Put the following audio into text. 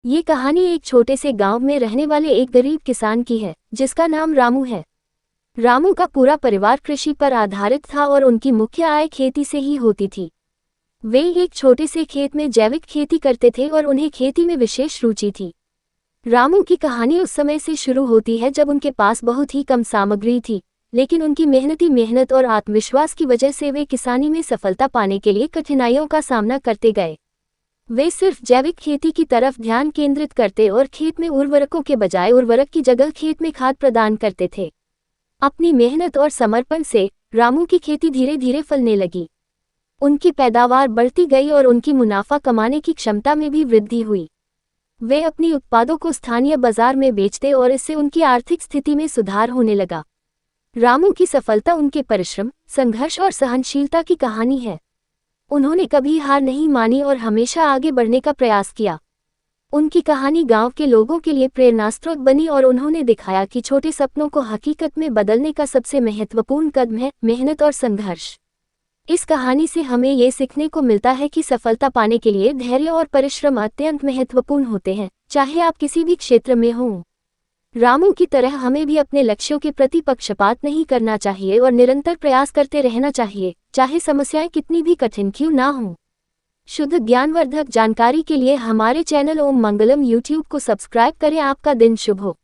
ये कहानी एक छोटे से गांव में रहने वाले एक गरीब किसान की है, जिसका नाम रामू है। रामू का पूरा परिवार कृषि पर आधारित था और उनकी मुख्य आय खेती से ही होती थी। वे एक छोटे से खेत में जैविक खेती करते थे और उन्हें खेती में विशेष रुचि थी। रामू की कहानी उस समय से शुरू होती है जब उनके पास बहुत ही कम सामग्री थी, लेकिन उनकी मेहनत और आत्मविश्वास की वजह से वे किसानी में सफलता पाने के लिए कठिनाइयों का सामना करते गए। वे सिर्फ जैविक खेती की तरफ ध्यान केंद्रित करते और खेत में उर्वरकों के बजाय उर्वरक की जगह खेत में खाद प्रदान करते थे। अपनी मेहनत और समर्पण से रामू की खेती धीरे धीरे फलने लगी। उनकी पैदावार बढ़ती गई और उनकी मुनाफा कमाने की क्षमता में भी वृद्धि हुई। वे अपनी उत्पादों को स्थानीय बाजार में बेचते और इससे उनकी आर्थिक स्थिति में सुधार होने लगा। रामू की सफलता उनके परिश्रम, संघर्ष और सहनशीलता की कहानी है। उन्होंने कभी हार नहीं मानी और हमेशा आगे बढ़ने का प्रयास किया। उनकी कहानी गांव के लोगों के लिए प्रेरणास्रोत बनी और उन्होंने दिखाया कि छोटे सपनों को हकीकत में बदलने का सबसे महत्वपूर्ण कदम है मेहनत और संघर्ष। इस कहानी से हमें ये सीखने को मिलता है कि सफलता पाने के लिए धैर्य और परिश्रम अत्यंत महत्वपूर्ण होते हैं, चाहे आप किसी भी क्षेत्र में हों। रामू की तरह हमें भी अपने लक्ष्यों के प्रति पक्षपात नहीं करना चाहिए और निरंतर प्रयास करते रहना चाहिए, चाहे समस्याएं कितनी भी कठिन क्यों ना हों। शुद्ध ज्ञानवर्धक जानकारी के लिए हमारे चैनल ओम मंगलम यूट्यूब को सब्सक्राइब करें। आपका दिन शुभ हो।